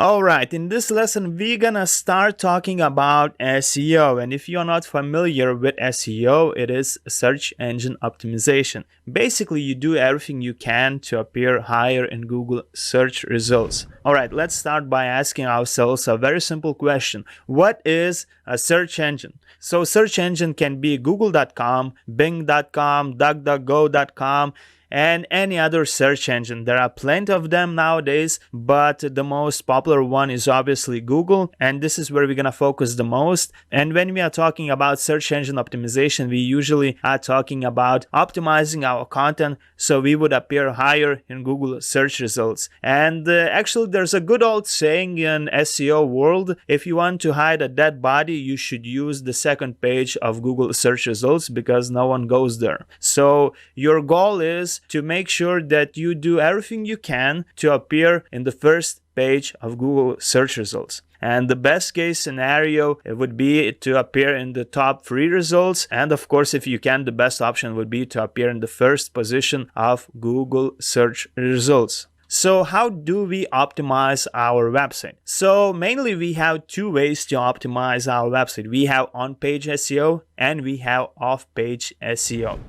Alright, in this lesson we're gonna start talking about SEO, and if you're not familiar with SEO, it is search engine optimization. Basically, you do everything you can to appear higher in Google search results. Alright, let's start by asking ourselves a very simple question. What is a search engine? So search engine can be google.com, bing.com, duckduckgo.com, and any other search engine. There are plenty of them nowadays, but the most popular one is obviously Google, and this is where we're gonna focus the most. And when we are talking about search engine optimization, we usually are talking about optimizing our content so we would appear higher in Google search results. And actually, there's a good old saying in SEO world: if you want to hide a dead body, you should use the second page of Google search results because no one goes there. So your goal is to make sure that you do everything you can to appear in the first page of Google search results. And the best case scenario would be to appear in the top 3 results. And of course, if you can, the best option would be to appear in the first position of Google search results. So how do we optimize our website? So mainly we have 2 ways to optimize our website. We have on-page SEO and we have off-page SEO.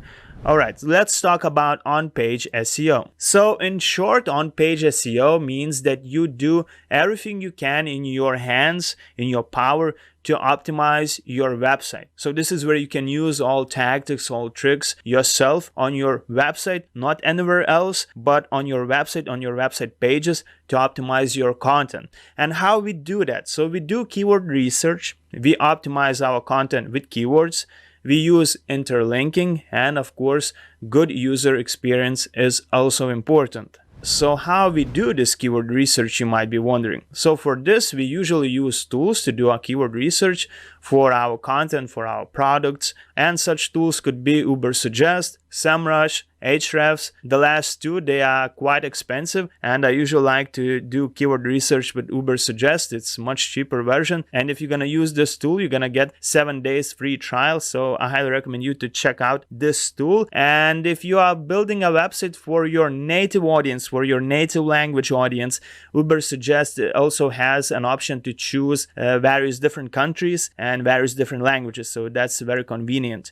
Alright, let's talk about on-page SEO. So in short, on-page SEO means that you do everything you can in your hands, in your power, to optimize your website. So this is where you can use all tactics, all tricks yourself on your website, not anywhere else, but on your website pages to optimize your content. And how we do that? So we do keyword research, we optimize our content with keywords, we use interlinking, and of course, good user experience is also important. So how we do this keyword research, you might be wondering. So for this, we usually use tools to do our keyword research for our content, for our products, and such tools could be Ubersuggest, SEMrush, Ahrefs. The last 2, they are quite expensive, and I usually like to do keyword research with Ubersuggest. It's much cheaper version, and if you're gonna use this tool, you're gonna get 7 days free trial. So I highly recommend you to check out this tool. And if you are building a website for your native audience, for your native language audience, Ubersuggest also has an option to choose various different countries and various different languages, so that's very convenient.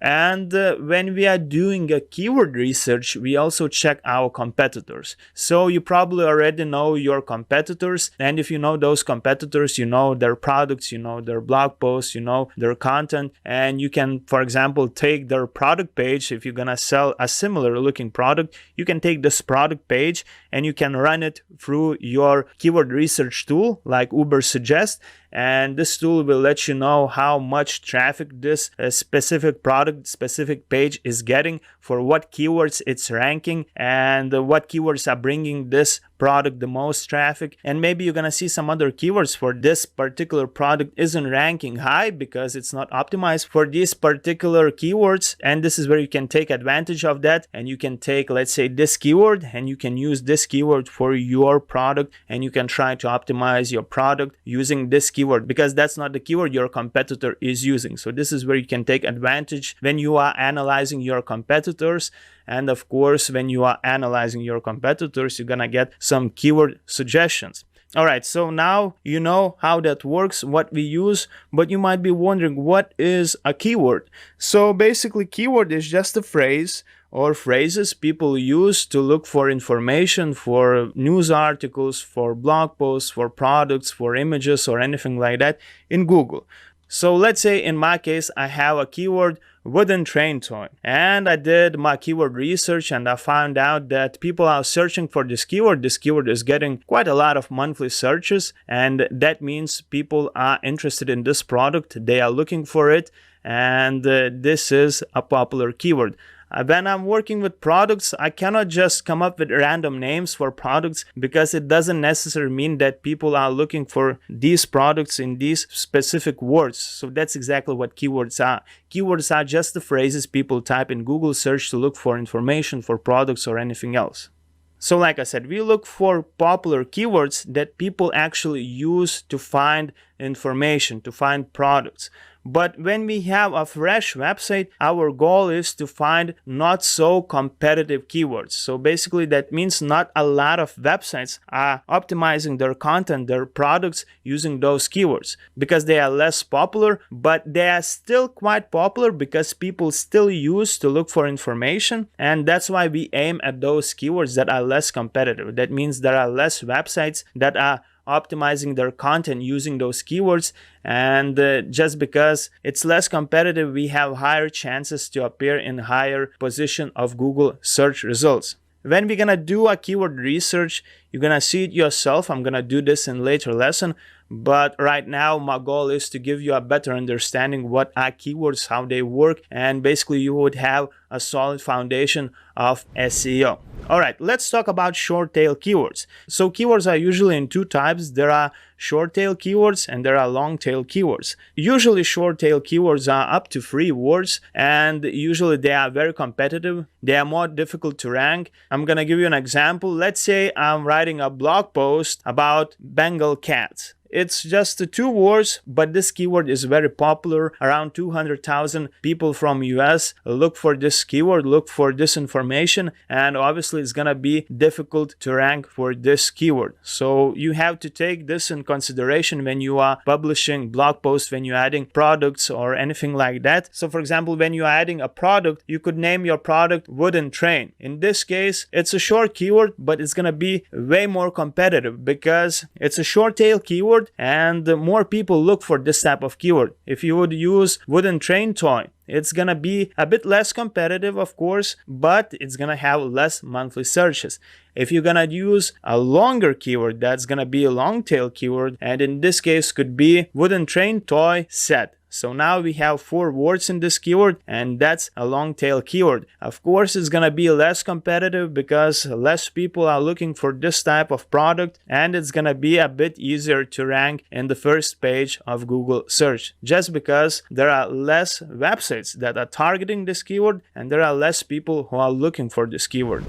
And when we are doing a keyword research, we also check our competitors. So you probably already know your competitors, and if you know those competitors, you know their products, you know their blog posts, you know their content, and you can, for example, take their product page. If you're gonna sell a similar looking product, you can take this product page and you can run it through your keyword research tool like Ubersuggest, and this tool will let you know how much traffic this specific product, specific page is getting, for what keywords it's ranking, and what keywords are bringing this product the most traffic. And maybe you're gonna see some other keywords for this particular product isn't ranking high because it's not optimized for these particular keywords, and this is where you can take advantage of that, and you can take, let's say, this keyword, and you can use this keyword for your product, and you can try to optimize your product using this keyword because that's not the keyword your competitor is using. So this is where you can take advantage when you are analyzing your competitors. And of course, when you are analyzing your competitors, you're gonna get some keyword suggestions. Alright, so now you know how that works, what we use, but you might be wondering, what is a keyword? So basically, keyword is just a phrase or phrases people use to look for information, for news articles, for blog posts, for products, for images, or anything like that in Google. So let's say in my case, I have a keyword wooden train toy, and I did my keyword research and I found out that people are searching for this keyword. This keyword is getting quite a lot of monthly searches, and that means people are interested in this product, they are looking for it, and this is a popular keyword. When I'm working with products, I cannot just come up with random names for products because it doesn't necessarily mean that people are looking for these products in these specific words. So that's exactly what keywords are. Keywords are just the phrases people type in Google search to look for information, for products, or anything else. So like I said, we look for popular keywords that people actually use to find information, to find products. But when we have a fresh website, our goal is to find not so competitive keywords. So basically that means not a lot of websites are optimizing their content, their products using those keywords, because they are less popular, but they are still quite popular because people still use to look for information. And that's why we aim at those keywords that are less competitive. That means there are less websites that are optimizing their content using those keywords, and just because it's less competitive, we have higher chances to appear in higher position of Google search results. When we're gonna do a keyword research, you're gonna see it yourself. I'm gonna do this in later lesson, but right now my goal is to give you a better understanding what are keywords, how they work, and basically you would have a solid foundation of SEO. All right, let's talk about short tail keywords. So keywords are usually in two types. There are short tail keywords and there are long tail keywords. Usually short tail keywords are up to 3 words, and usually they are very competitive. They are more difficult to rank. I'm gonna give you an example. Let's say I'm writing a blog post about Bengal cats. It's just 2 words, but this keyword is very popular. Around 200,000 people from US look for this keyword, look for this information, and obviously it's gonna be difficult to rank for this keyword. So you have to take this in consideration when you are publishing blog posts, when you're adding products or anything like that. So for example, when you're adding a product, you could name your product wooden train. In this case, it's a short keyword, but it's gonna be way more competitive because it's a short tail keyword, and more people look for this type of keyword. If you would use wooden train toy, it's gonna be a bit less competitive, of course, but it's gonna have less monthly searches. If you're gonna use a longer keyword, that's gonna be a long tail keyword, and in this case could be wooden train toy set. So now we have 4 words in this keyword, and that's a long tail keyword. Of course, it's gonna be less competitive because less people are looking for this type of product, and it's gonna be a bit easier to rank in the first page of Google search, just because there are less websites that are targeting this keyword and there are less people who are looking for this keyword.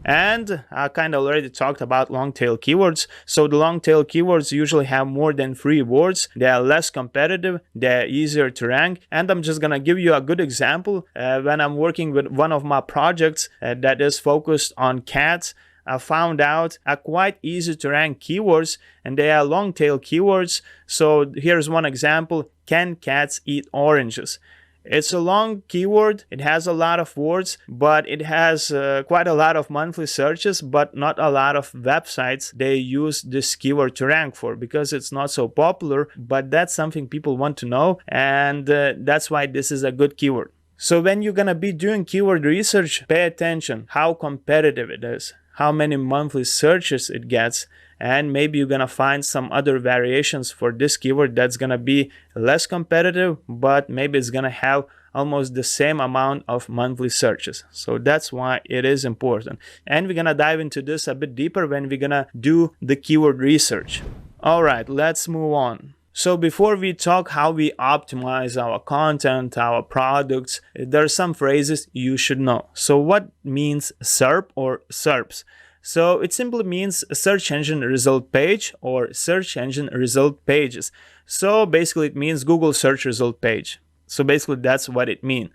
And I kind of already talked about long tail keywords. So the long tail keywords usually have more than 3 words. They are less competitive, they're easier to rank. And I'm just gonna give you a good example. When I'm working with one of my projects that is focused on cats, I found out are quite easy to rank keywords, and they are long tail keywords. So here's one example: can cats eat oranges? It's a long keyword, it has a lot of words, but it has quite a lot of monthly searches, but not a lot of websites they use this keyword to rank for because it's not so popular, but that's something people want to know, and that's why this is a good keyword. So when you're gonna be doing keyword research, pay attention how competitive it is, how many monthly searches it gets, and maybe you're gonna find some other variations for this keyword that's gonna be less competitive, but maybe it's gonna have almost the same amount of monthly searches. So that's why it is important. And we're gonna dive into this a bit deeper when we're gonna do the keyword research. All right, let's move on. So before we talk how we optimize our content, our products, there are some phrases you should know. So what means SERP or SERPs? So it simply means search engine result page or search engine result pages. So basically it means Google search result page. So basically that's what it means.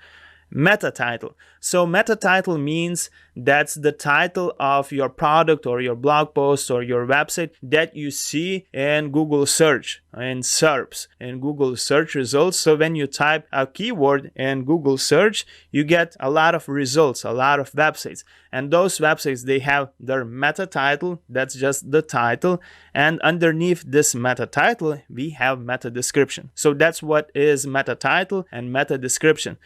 Meta title. So meta title means that's the title of your product or your blog post or your website that you see in Google search, in SERPs, in Google search results. So when you type a keyword in Google search, you get a lot of results, a lot of websites. And those websites, they have their meta title, that's just the title. And underneath this meta title, we have meta description. So that's what is meta title and meta description.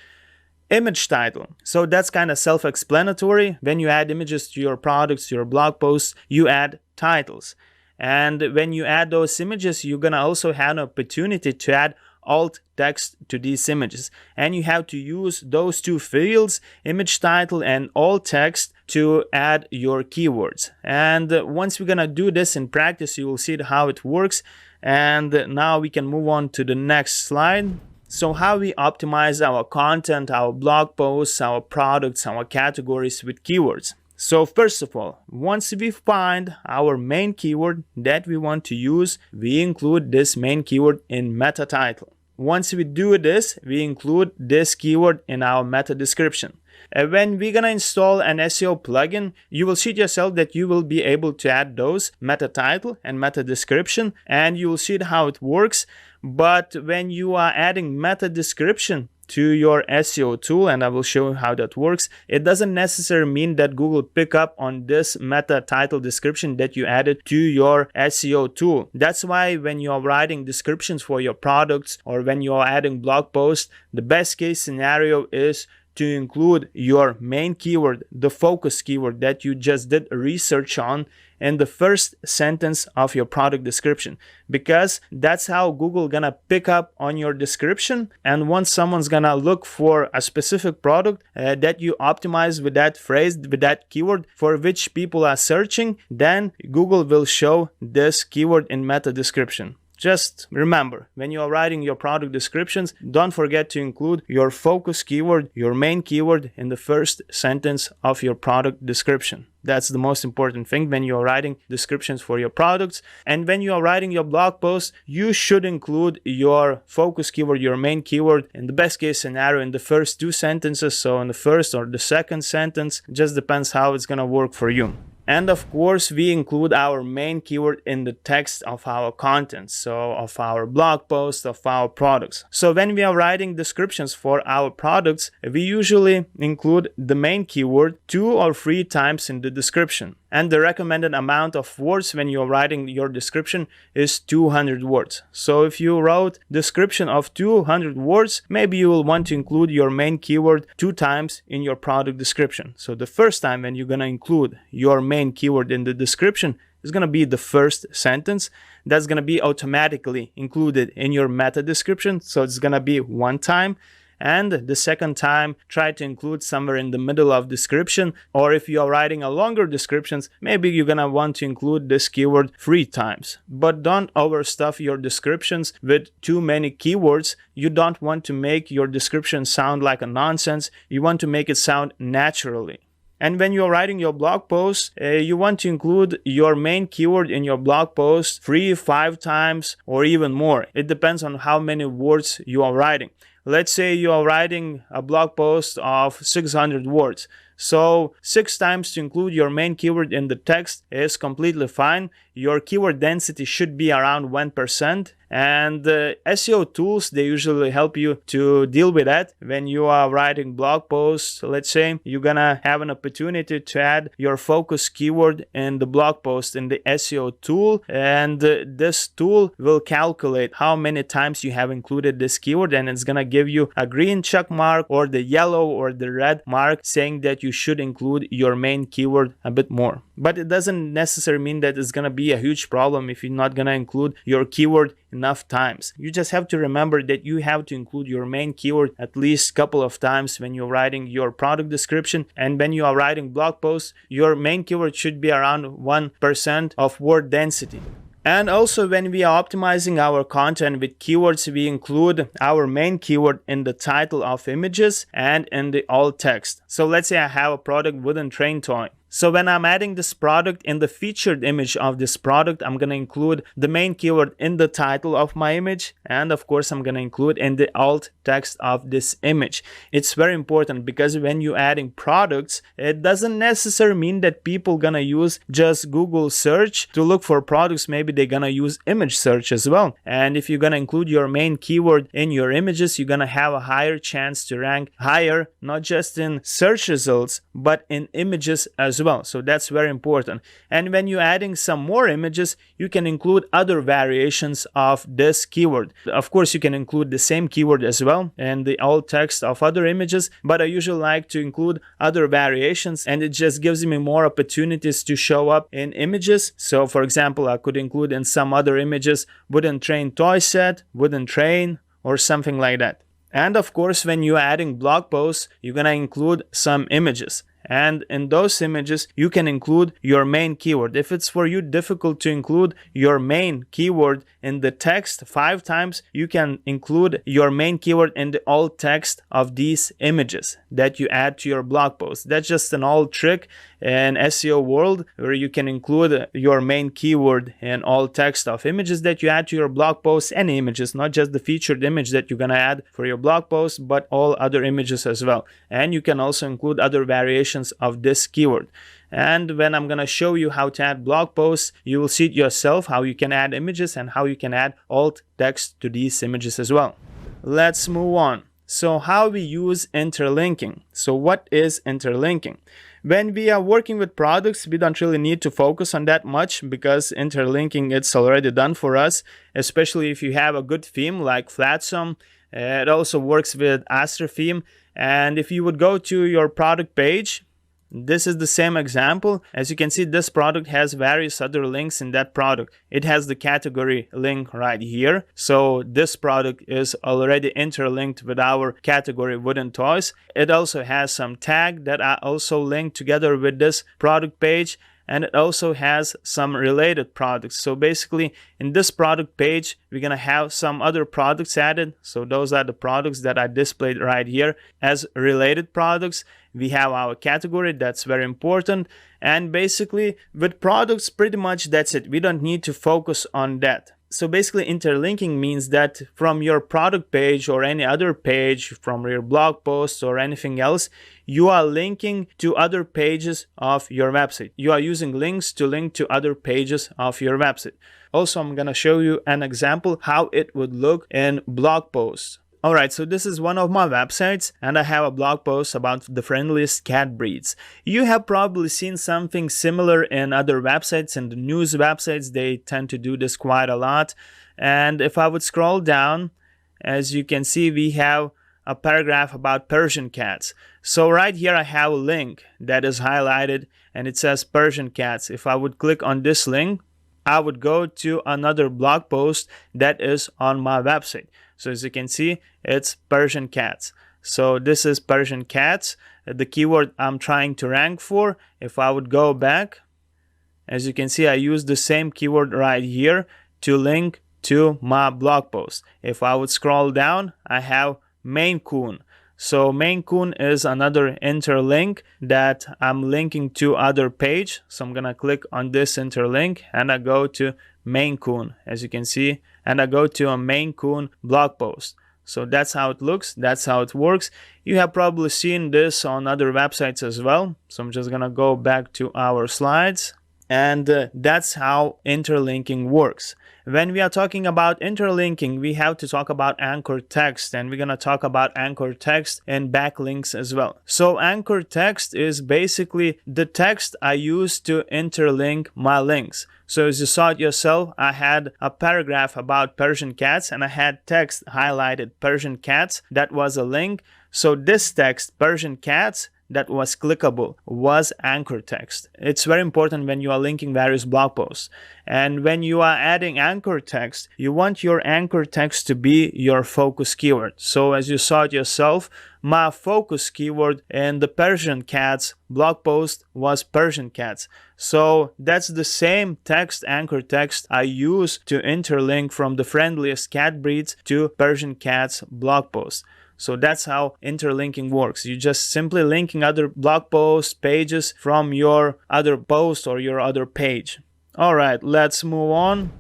Image title. So that's kind of self-explanatory. When you add images to your products, to your blog posts, you add titles. And when you add those images, you're going to also have an opportunity to add alt text to these images. And you have to use those 2 fields, image title and alt text, to add your keywords. And once we're going to do this in practice, you will see how it works. And now we can move on to the next slide. So how we optimize our content, our blog posts, our products, our categories with keywords. So first of all, once we find our main keyword that we want to use, we include this main keyword in meta title. once we do this, we include this keyword in our meta description. When we're gonna install an SEO plugin, you will see yourself that you will be able to add those meta title and meta description, and you will see how it works. But when you are adding meta description to your SEO tool, and I will show you how that works, it doesn't necessarily mean that Google pick up on this meta title description that you added to your SEO tool. That's why when you are writing descriptions for your products or when you are adding blog posts, the best case scenario is to include your main keyword, the focus keyword that you just did research on, in the first sentence of your product description, because that's how Google gonna pick up on your description. And once someone's gonna look for a specific product that you optimize with that phrase, with that keyword for which people are searching, then Google will show this keyword in meta description. Just remember, when you are writing your product descriptions, don't forget to include your focus keyword, your main keyword, in the first sentence of your product description. That's the most important thing when you are writing descriptions for your products. And when you are writing your blog post, you should include your focus keyword, your main keyword, in the best case scenario in the first two sentences. So in the first or the second sentence, just depends how it's gonna work for you. And of course, we include our main keyword in the text of our content, so of our blog post, of our products. So when we are writing descriptions for our products, we usually include the main keyword 2 or 3 times in the description. And the recommended amount of words when you're writing your description is 200 words. So if you wrote description of 200 words, maybe you will want to include your main keyword 2 times in your product description. So the first time when you're going to include your main keyword in the description is going to be the first sentence. That's going to be automatically included in your meta description. So it's going to be 1 time. And the second time, try to include somewhere in the middle of description. Or if you are writing a longer descriptions, maybe you're gonna want to include this keyword 3 times. But don't overstuff your descriptions with too many keywords. You don't want to make your description sound like a nonsense. You want to make it sound naturally. And when you're writing your blog post, you want to include your main keyword in your blog post 3, 5 times, or even more. It depends on how many words you are writing. Let's say you are writing a blog post of 600 words. So 6 times to include your main keyword in the text is completely fine. Your keyword density should be around 1%. And SEO tools, they usually help you to deal with that. When you are writing blog posts, let's say you're gonna have an opportunity to add your focus keyword in the blog post in the SEO tool. And this tool will calculate how many times you have included this keyword, and it's gonna give you a green check mark or the yellow or the red mark saying that you should include your main keyword a bit more. But it doesn't necessarily mean that it's gonna be a huge problem if you're not gonna include your keyword enough times. You just have to remember that you have to include your main keyword at least a couple of times when you're writing your product description. And when you are writing blog posts, your main keyword should be around 1% of word density. And also when we are optimizing our content with keywords, we include our main keyword in the title of images and in the alt text. So let's say I have a product, wooden train toy. So when I'm adding this product in the featured image of this product, I'm going to include the main keyword in the title of my image. And of course, I'm going to include in the alt text of this image. It's very important because when you're adding products, it doesn't necessarily mean that people going to use just Google search to look for products. Maybe they're going to use image search as well. And if you're going to include your main keyword in your images, you're going to have a higher chance to rank higher, not just in search results, but in images as well. So that's very important. And when you're adding some more images, you can include other variations of this keyword. Of course, you can include the same keyword as well in the alt text of other images, but I usually like to include other variations, and it just gives me more opportunities to show up in images. So for example, I could include in some other images wooden train toy set, wooden train, or something like that. And of course, when you're adding blog posts, you're gonna include some images. And in those images, you can include your main keyword. If it's for you difficult to include your main keyword in the text 5 times, you can include your main keyword in the alt text of these images that you add to your blog post. That's just an old trick. in SEO world, where you can include your main keyword in all text of images that you add to your blog post, any images, not just the featured image that you're gonna add for your blog post, but all other images as well. And you can also include other variations of this keyword. And when I'm gonna show you how to add blog posts, you will see it yourself how you can add images and how you can add alt text to these images as well. Let's move on. So how we use interlinking. So what is interlinking? When we are working with products, we don't really need to focus on that much because interlinking it's already done for us, especially if you have a good theme like Flatsome. It also works with Astra theme. And if you would go to your product page, this is the same example. As you can see, this product has various other links in that product. It has the category link right here. So this product is already interlinked with our category wooden toys. It also has some tag that are also linked together with this product page. And it also has some related products. So basically in this product page, we're gonna have some other products added. So those are the products that are displayed right here as related products. We have our category, that's very important. And basically with products, pretty much that's it. We don't need to focus on that. So basically interlinking means that from your product page or any other page, from your blog posts or anything else, you are linking to other pages of your website. You are using links to link to other pages of your website. Also, I'm gonna show you an example how it would look in blog posts. Alright, so this is one of my websites and I have a blog post about the friendliest cat breeds. You have probably seen something similar in other websites, and the news websites, they tend to do this quite a lot. And if I would scroll down, as you can see, we have a paragraph about Persian cats. So right here I have a link that is highlighted and it says Persian cats. If I would click on this link, I would go to another blog post that is on my website. So as you can see, it's Persian cats. So this is Persian cats, the keyword I'm trying to rank for. If I would go back, as you can see, I use the same keyword right here to link to my blog post. If I would scroll down, I have Maine Coon. So Maine Coon is another interlink that I'm linking to other page. So I'm gonna click on this interlink and I go to Maine Coon, as you can see, and I go to a Maine Coon blog post. So that's how it looks, that's how it works. You have probably seen this on other websites as well. So I'm just gonna go back to our slides. And that's how interlinking works. When we are talking about interlinking, we have to talk about anchor text, and we're going to talk about anchor text and backlinks as well. So anchor text is basically the text I use to interlink my links. So as you saw it yourself, I had a paragraph about Persian cats and I had text highlighted Persian cats. That was a link. So this text, Persian cats, that was clickable was anchor text. It's very important when you are linking various blog posts. And when you are adding anchor text, you want your anchor text to be your focus keyword. So as you saw it yourself, my focus keyword in the Persian cats blog post was Persian cats. So that's the same text, anchor text, I use to interlink from the friendliest cat breeds to Persian cats blog post. So that's how interlinking works. You just simply linking other blog posts, pages from your other post or your other page. All right, let's move on.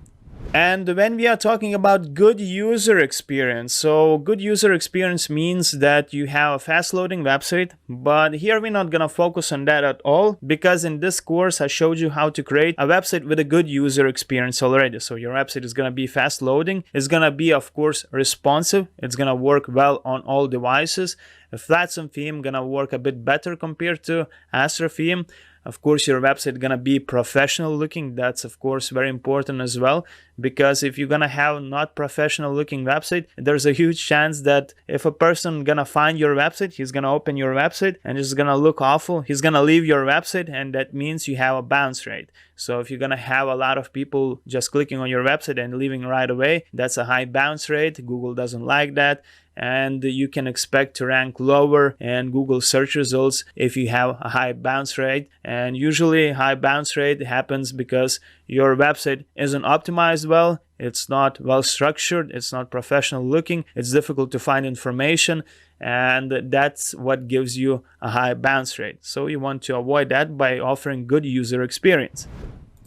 And when we are talking about good user experience, so good user experience means that you have a fast loading website, but here we're not gonna focus on that at all, because in this course I showed you how to create a website with a good user experience already. So your website is gonna be fast loading, it's gonna be of course responsive, it's gonna work well on all devices. A Flatsome theme gonna work a bit better compared to Astra theme. Of course, your website gonna be professional looking. That's of course very important as well, because if you're gonna have not professional looking website, there's a huge chance that if a person gonna find your website, he's gonna open your website and it's gonna look awful. He's gonna leave your website, and that means you have a bounce rate. So if you're gonna have a lot of people just clicking on your website and leaving right away, that's a high bounce rate. Google doesn't like that. And you can expect to rank lower in Google search results if you have a high bounce rate. And usually high bounce rate happens because your website isn't optimized well, it's not well structured, it's not professional looking, it's difficult to find information, and that's what gives you a high bounce rate. So you want to avoid that by offering good user experience.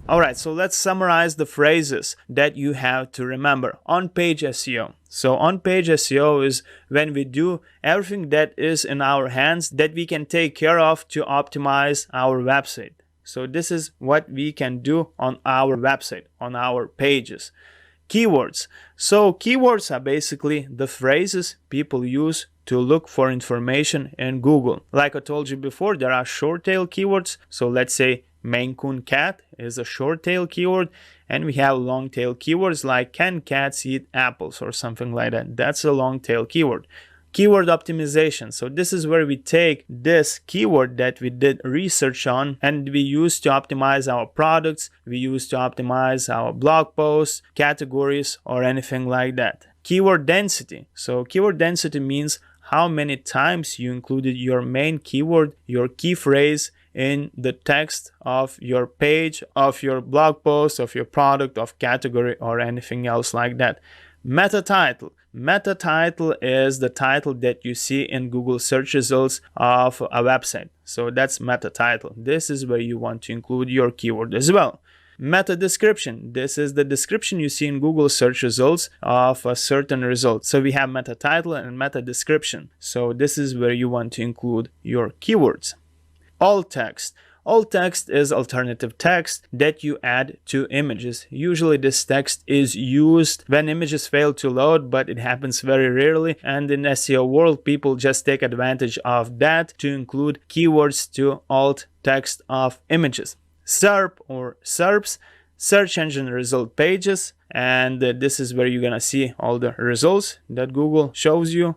Alright, so let's summarize the phrases that you have to remember. On-page SEO. So on-page SEO is when we do everything that is in our hands that we can take care of to optimize our website. So this is what we can do on our website, on our pages. Keywords. So keywords are basically the phrases people use to look for information in Google. Like I told you before, there are short tail keywords. So let's say Maine Coon cat is a short tail keyword, and we have long tail keywords like can cats eat apples or something like that. That's a long tail keyword. Keyword optimization. So this is where we take this keyword that we did research on and we use to optimize our products, we use to optimize our blog posts, categories, or anything like that. Keyword density. So keyword density means how many times you included your main keyword, your key phrase, in the text of your page, of your blog post, of your product, of category, or anything else like that. Meta title. Meta title is the title that you see in Google search results of a website. So that's meta title. This is where you want to include your keyword as well. Meta description. This is the description you see in Google search results of a certain result. So we have meta title and meta description. So this is where you want to include your keywords. Alt text. Alt text is alternative text that you add to images. Usually this text is used when images fail to load, but it happens very rarely, and in SEO world people just take advantage of that to include keywords to alt text of images. SERP or SERPs, search engine result pages, and this is where you're gonna see all the results that Google shows you.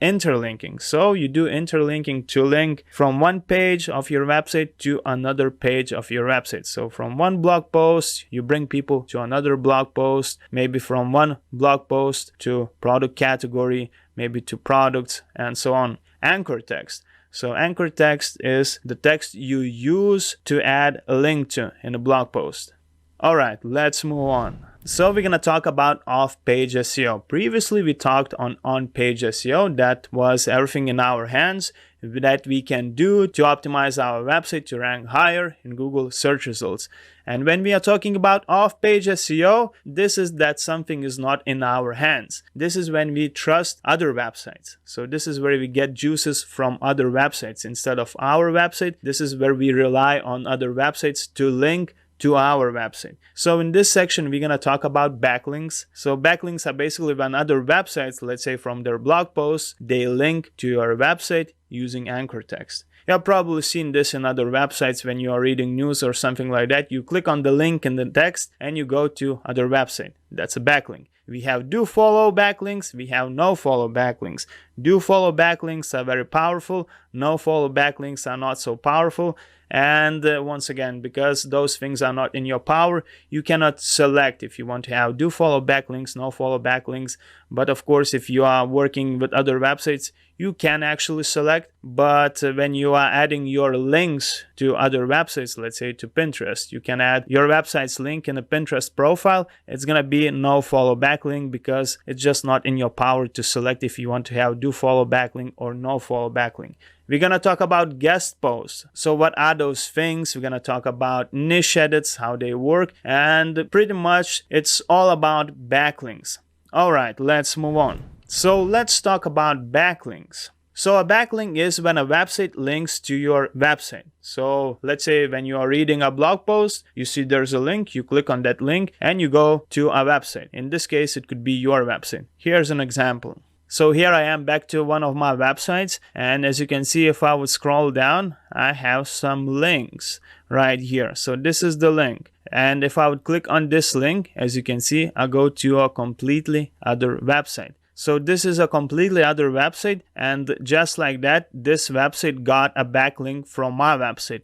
Interlinking. So you do interlinking to link from one page of your website to another page of your website. So from one blog post, you bring people to another blog post, maybe from one blog post to product category, maybe to products, and so on. Anchor text. So anchor text is the text you use to add a link to in a blog post. All right, let's move on. So we're going to talk about off-page SEO. Previously, we talked on-page SEO. That was everything in our hands that we can do to optimize our website to rank higher in Google search results. And when we are talking about off-page SEO, this is that something is not in our hands. This is when we trust other websites. So this is where we get juices from other websites instead of our website. This is where we rely on other websites to link to our website. So in this section, we're going to talk about backlinks. So backlinks are basically when other websites, let's say from their blog posts, they link to your website using anchor text. You have probably seen this in other websites when you are reading news or something like that. You click on the link in the text and you go to other website. That's a backlink. We have do follow backlinks, we have no follow backlinks. Do follow backlinks are very powerful, no follow backlinks are not so powerful. And once again, because those things are not in your power, you cannot select if you want to have do follow backlinks, no follow backlinks. But of course, if you are working with other websites, you can actually select. But when you are adding your links to other websites, let's say to Pinterest, you can add your website's link in a Pinterest profile. It's going to be no follow backlink because it's just not in your power to select if you want to have do follow backlink or no follow backlink. We're going to talk about guest posts. So what are those things? We're going to talk about niche edits, how they work, and pretty much it's all about backlinks. All right, let's move on. So let's talk about backlinks. So a backlink is when a website links to your website. So let's say when you are reading a blog post, you see there's a link, you click on that link and you go to a website. In this case, it could be your website. Here's an example. So here I am back to one of my websites, and as you can see, if I would scroll down, I have some links right here. So this is the link, and if I would click on this link, as you can see, I go to a completely other website. So this is a completely other website, and just like that, this website got a backlink from my website.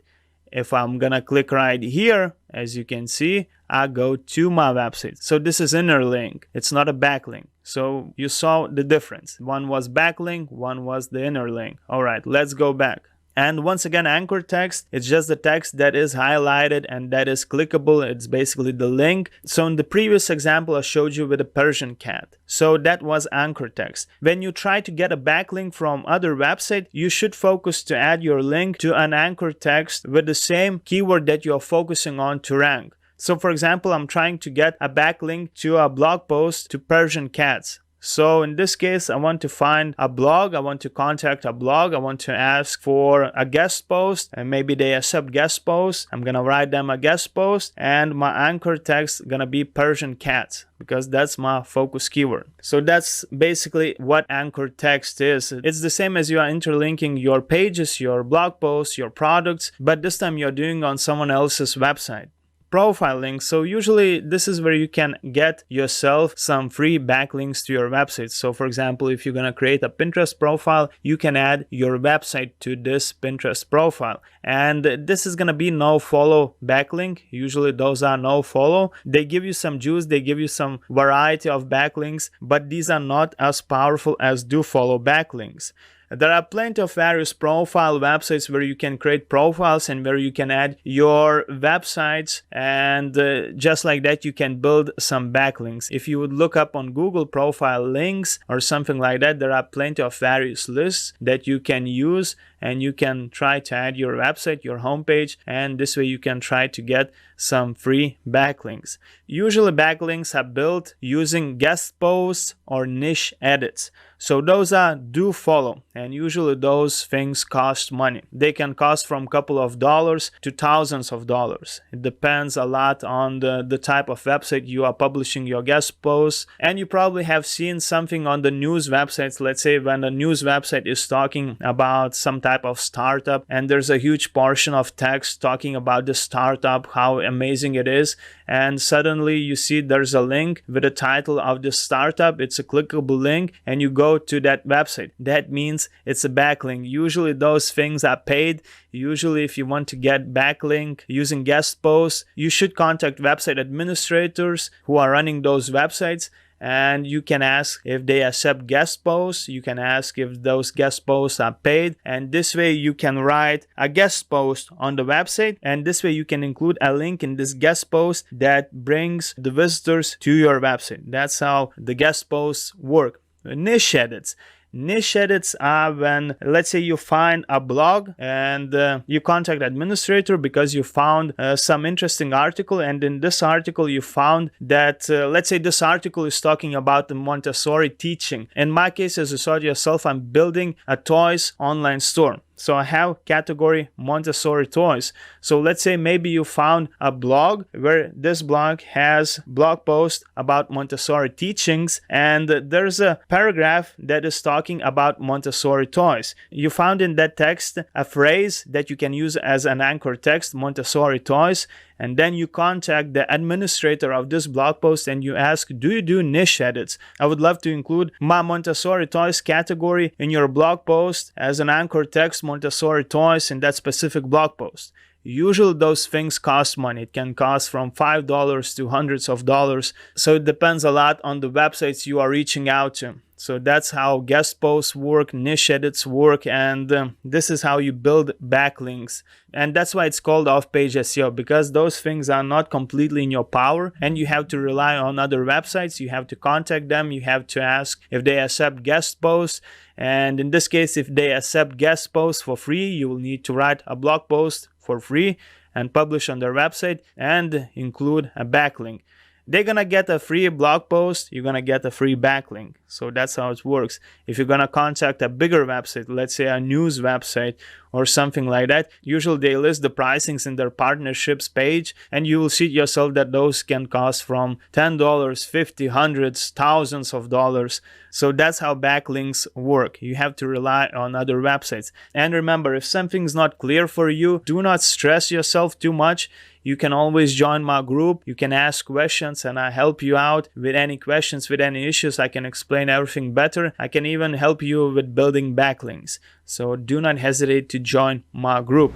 If I'm gonna click right here, as you can see, I go to my website. So this is inner link. It's not a backlink. So you saw the difference. One was backlink, one was the inner link. All right, let's go back. And once again, anchor text, it's just the text that is highlighted and that is clickable. It's basically the link. So in the previous example, I showed you with a Persian cat. So that was anchor text. When you try to get a backlink from other website, you should focus to add your link to an anchor text with the same keyword that you're focusing on to rank. So for example, I'm trying to get a backlink to a blog post to Persian cats. So in this case, I want to find a blog, I want to contact a blog, I want to ask for a guest post, and maybe they accept guest posts. I'm gonna write them a guest post, and my anchor text gonna be Persian cats, because that's my focus keyword. So that's basically what anchor text is. It's the same as you are interlinking your pages, your blog posts, your products, but this time you're doing on someone else's website. Profile links. So usually this is where you can get yourself some free backlinks to your website. So for example, if you're going to create a Pinterest profile, you can add your website to this Pinterest profile. And this is going to be no follow backlink. Usually those are no follow. They give you some juice, they give you some variety of backlinks, but these are not as powerful as do follow backlinks. There are plenty of various profile websites where you can create profiles and where you can add your websites, and just like that you can build some backlinks. If you would look up on Google profile links or something like that, there are plenty of various lists that you can use, and you can try to add your website, your homepage, and this way you can try to get some free backlinks. Usually backlinks are built using guest posts or niche edits. So those are do follow, and usually those things cost money. They can cost from a couple of dollars to thousands of dollars. It depends a lot on the type of website you are publishing your guest posts. And you probably have seen something on the news websites. Let's say when a news website is talking about some type of startup, and there's a huge portion of text talking about the startup, how amazing it is, and suddenly you see there's a link with the title of the startup. It's a clickable link, and you go to that website. That means it's a backlink. Usually those things are paid. Usually if you want to get backlink using guest posts, you should contact website administrators who are running those websites, and you can ask if they accept guest posts. You can ask if those guest posts are paid, and this way you can write a guest post on the website, and this way you can include a link in this guest post that brings the visitors to your website. That's how the guest posts work. Niche edits. Niche edits are when, let's say, you find a blog and you contact administrator because you found some interesting article, and in this article you found that let's say this article is talking about the Montessori teaching. In my case, as you saw yourself, I'm building a toys online store. So I have category Montessori toys. So let's say maybe you found a blog where this blog has blog post about Montessori teachings, and there's a paragraph that is talking about Montessori toys. You found in that text a phrase that you can use as an anchor text, Montessori toys, and then you contact the administrator of this blog post and you ask, do you do niche edits? I would love to include my Montessori toys category in your blog post as an anchor text, Montessori toys, in that specific blog post. Usually those things cost money. It can cost from $5 to hundreds of dollars. So it depends a lot on the websites you are reaching out to. So that's how guest posts work, niche edits work, and this is how you build backlinks. And that's why it's called off-page SEO, because those things are not completely in your power, and you have to rely on other websites. You have to contact them. You have to ask if they accept guest posts. And in this case, if they accept guest posts for free, you will need to write a blog post for free and publish on their website and include a backlink. They're gonna get a free blog post, you're gonna get a free backlink. So that's how it works. If you're gonna contact a bigger website, let's say a news website or something like that, usually they list the pricings in their partnerships page, and you will see yourself that those can cost from $10, $50, hundreds, thousands of dollars. So that's how backlinks work. You have to rely on other websites. And remember, if something's not clear for you, do not stress yourself too much. You can always join my group. You can ask questions and I help you out with any questions, with any issues. I can explain everything better. I can even help you with building backlinks. So do not hesitate to join my group.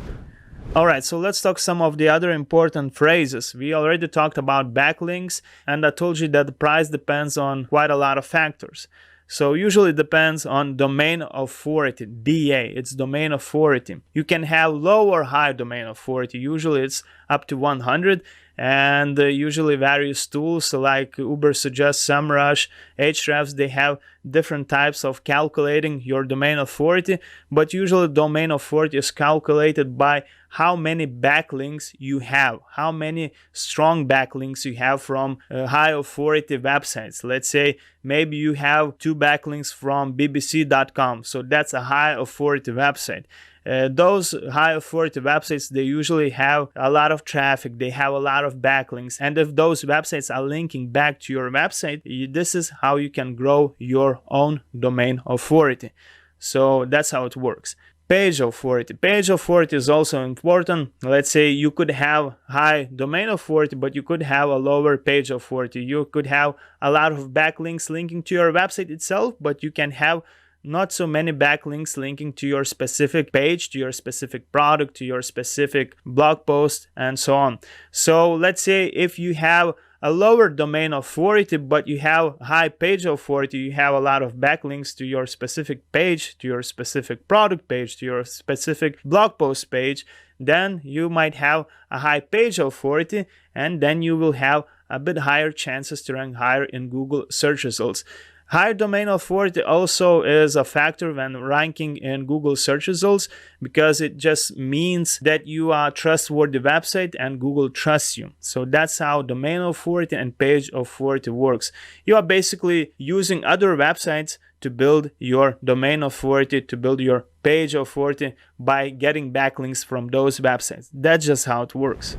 Alright, so let's talk some of the other important phrases. We already talked about backlinks, and I told you that the price depends on quite a lot of factors. So usually it depends on domain authority, DA, it's domain authority. You can have low or high domain authority. Usually it's up to 100, and usually various tools like Ubersuggest, SEMrush, Ahrefs, they have different types of calculating your domain authority, but usually domain authority is calculated by how many backlinks you have, how many strong backlinks you have from high authority websites. Let's say maybe you have 2 backlinks from bbc.com, so that's a high authority website. Those high authority websites, they usually have a lot of traffic, they have a lot of backlinks, and if those websites are linking back to your website, this is how you can grow your own domain authority. So that's how it works. Page authority. Page authority is also important. Let's say you could have high domain authority, but you could have a lower page authority. You could have a lot of backlinks linking to your website itself, but you can have not so many backlinks linking to your specific page, to your specific product, to your specific blog post, and so on. So let's say if you have a lower domain authority, but you have high page authority, you have a lot of backlinks to your specific page, to your specific product page, to your specific blog post page, then you might have a high page authority, and then you will have a bit higher chances to rank higher in Google search results. High domain authority also is a factor when ranking in Google search results, because it just means that you are a trustworthy website and Google trusts you. So that's how domain authority and page authority works. You are basically using other websites to build your domain authority, to build your page authority by getting backlinks from those websites. That's just how it works.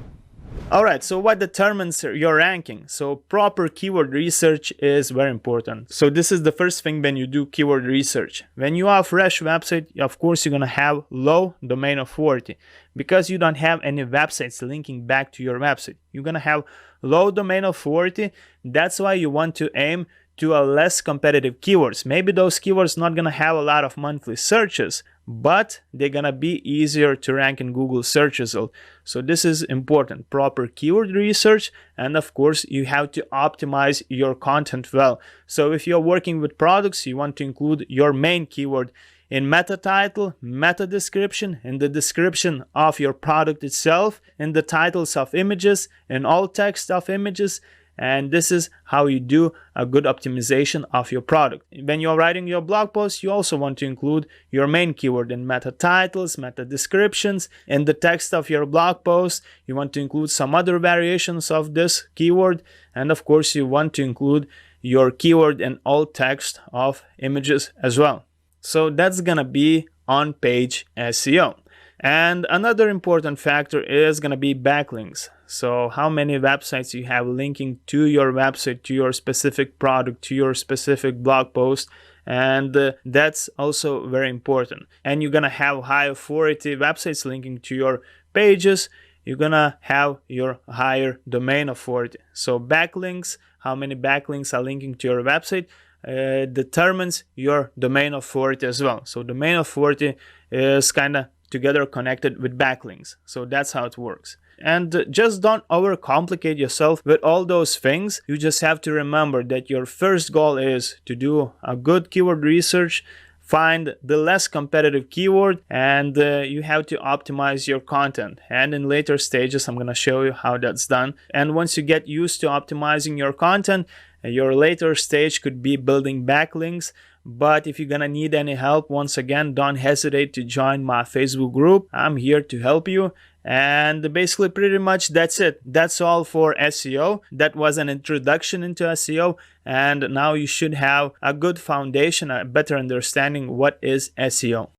Alright, so what determines your ranking? So proper keyword research is very important. So this is the first thing when you do keyword research. When you are a fresh website, of course you're gonna have low domain authority because you don't have any websites linking back to your website. You're gonna have low domain authority. That's why you want to aim to a less competitive keywords. Maybe those keywords not gonna have a lot of monthly searches, but they're gonna be easier to rank in Google search result. So this is important, proper keyword research, and of course you have to optimize your content well. So if you're working with products, you want to include your main keyword in meta title, meta description, in the description of your product itself, in the titles of images, in all text of images. And this is how you do a good optimization of your product. When you're writing your blog post, you also want to include your main keyword in meta titles, meta descriptions. In the text of your blog post, you want to include some other variations of this keyword. And of course, you want to include your keyword in all text of images as well. So that's gonna be on-page SEO. And another important factor is gonna be backlinks. So how many websites you have linking to your website, to your specific product, to your specific blog post, and that's also very important. And you're gonna have high authority websites linking to your pages, you're gonna have your higher domain authority. So backlinks, how many backlinks are linking to your website, determines your domain authority as well. So domain authority is kind of together connected with backlinks. So that's how it works. And just don't overcomplicate yourself with all those things. You just have to remember that your first goal is to do a good keyword research, find the less competitive keyword, and you have to optimize your content. And in later stages, I'm going to show you how that's done. And once you get used to optimizing your content, your later stage could be building backlinks. But if you're gonna need any help, once again, don't hesitate to join my Facebook group. I'm here to help you. And basically pretty much that's it. That's all for SEO. That was an introduction into SEO. And now you should have a good foundation, a better understanding what is SEO.